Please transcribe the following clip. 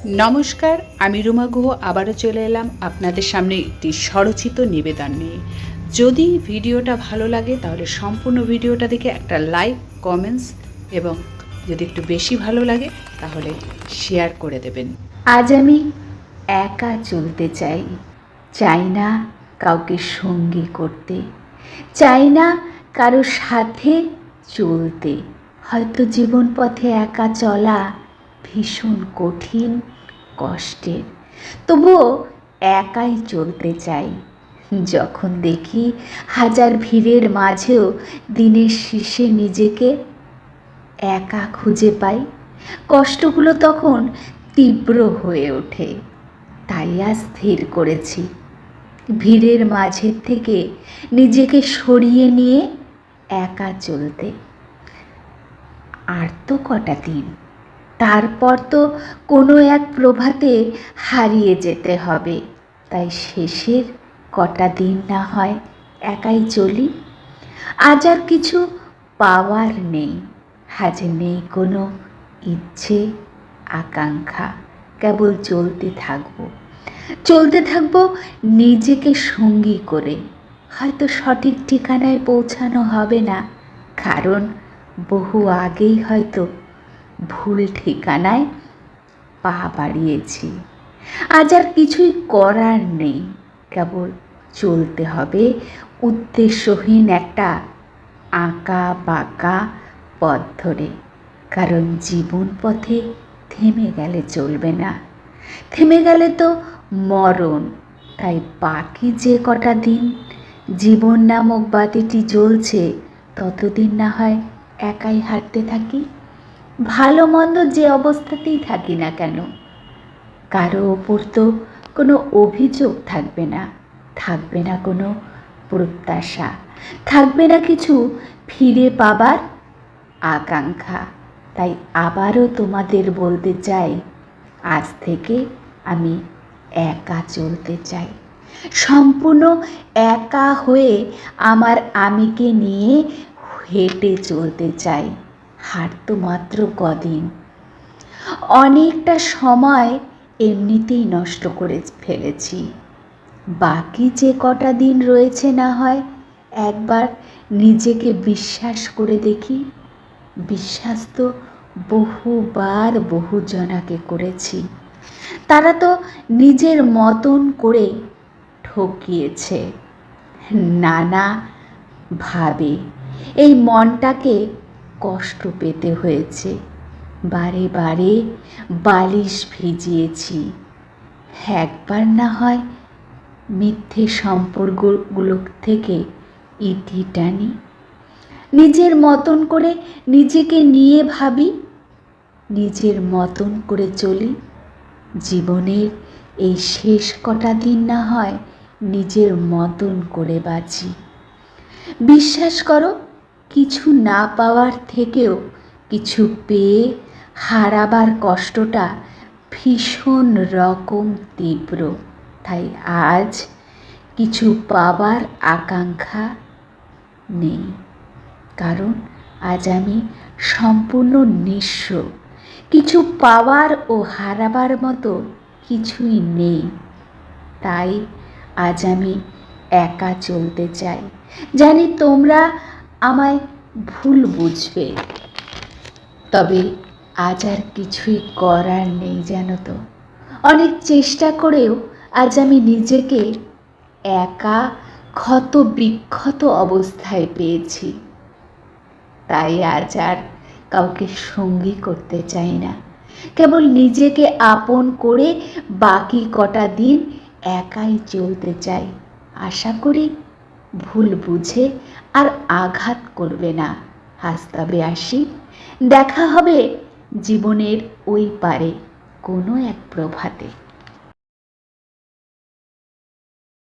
নমস্কার, আমি রুমা গুহ আবারও চলে এলাম আপনাদের সামনে একটি স্বরচিত নিবেদন নিয়ে। যদি ভিডিওটা ভালো লাগে তাহলে সম্পূর্ণ ভিডিওটা দেখে একটা লাইক, কমেন্টস এবং যদি একটু বেশি ভালো লাগে তাহলে শেয়ার করে দেবেন। আজ আমি একা চলতে চাই, চাই না কাউকে সঙ্গী করতে, চাই না কারো সাথে চলতে। হয়তো জীবন পথে একা চলা ভীষণ কঠিন, কষ্টের, তবুও একাই চলতে চাই। যখন দেখি হাজার ভিড়ের মাঝেও দিনের শেষে নিজেকে একা খুঁজে পাই, কষ্টগুলো তখন তীব্র হয়ে ওঠে। তাই আজ স্থির করেছি ভিড়ের মাঝের থেকে নিজেকে সরিয়ে নিয়ে একা চলতে। আর তো কটা দিন, তারপর তো কোনো এক প্রভাতে হারিয়ে যেতে হবে। তাই শেষের কটা দিন না হয় একাই চলি। আজ আর কিছু পাওয়ার নেই, আজ নেই কোনো ইচ্ছে, আকাঙ্ক্ষা, কেবল চলতে থাকবো নিজেকে সঙ্গী করে। হয়তো সঠিক ঠিকানায় পৌঁছানো হবে না, কারণ বহু আগেই হয়তো ভুল ঠিকানায় পা বাড়িয়েছি। আজ আর কিছুই করার নেই, কেবল চলতে হবে উদ্দেশ্যহীন একটা আঁকা বাঁকা পথ ধরে। কারণ জীবন পথে থেমে গেলে চলবে না, থেমে গেলে তো মরণ। তাই বাকি যে কটা দিন জীবন নামক বাতিটি জ্বলছে, ততদিন না হয় একাই হাঁটতে থাকি। ভালো মন্দ যে অবস্থাতেই থাকি না কেন, কারো ওপর তো কোনো অভিযোগ থাকবে না, থাকবে না কোনো প্রত্যাশা, থাকবে না কিছু ফিরে পাবার আকাঙ্ক্ষা। তাই আবারও তোমাদের বলতে চাই, আজ থেকে আমি একা চলতে চাই, সম্পূর্ণ একা হয়ে আমার আমিকে নিয়ে হেঁটে চলতে চাই। হার তো মাত্র কদিন, অনেকটা সময় এমনিতেই নষ্ট করে ফেলেছি। বাকি যে কটা দিন রয়েছে না হয় একবার নিজেকে বিশ্বাস করে দেখি। বিশ্বাস তো বহুবার বহুজনাকে করেছি, তারা তো নিজের মতন করে ঠকিয়েছে নানা ভাবে। এই মনটাকে কষ্ট পেতে হয়েছে, বারে বারে বালিশ ভিজিয়েছি। একবার না হয় মিথ্যে সম্পর্কগুলো থেকে ইতি টানি, নিজের মতন করে নিজেকে নিয়ে ভাবি, নিজের মতন করে চলি। জীবনের এই শেষ কটা দিন না হয় নিজের মতন করে বাঁচি। বিশ্বাস করো, কিছু না পাওয়ার থেকেও কিছু পেয়ে হারাবার কষ্টটা ভীষণ রকম তীব্র। তাই আজ কিছু পাবার আকাঙ্ক্ষা নেই, কারণ আজ আমি সম্পূর্ণ নিঃস্ব। কিছু পাওয়ার ও হারাবার মতো কিছুই নেই। তাই আজ আমি একা চলতে চাই। জানি তোমরা আমায় ভুল বুঝবে, তবে আজ আর কিছুই করার নেই। জানো তো, অনেক চেষ্টা করেও আজ আমি নিজেকে একা ক্ষত বিক্ষত অবস্থায় পেয়েছি। তাই আজ আর কাউকে সঙ্গী করতে চাই না, কেবল নিজেকে আপন করে বাকি কটা দিন একাই চলতে চাই। আশা করি ভুল বুঝে আর আঘাত করবে না। আজ তবে আসি, দেখা হবে জীবনের ওই পারে কোনো এক প্রভাতে।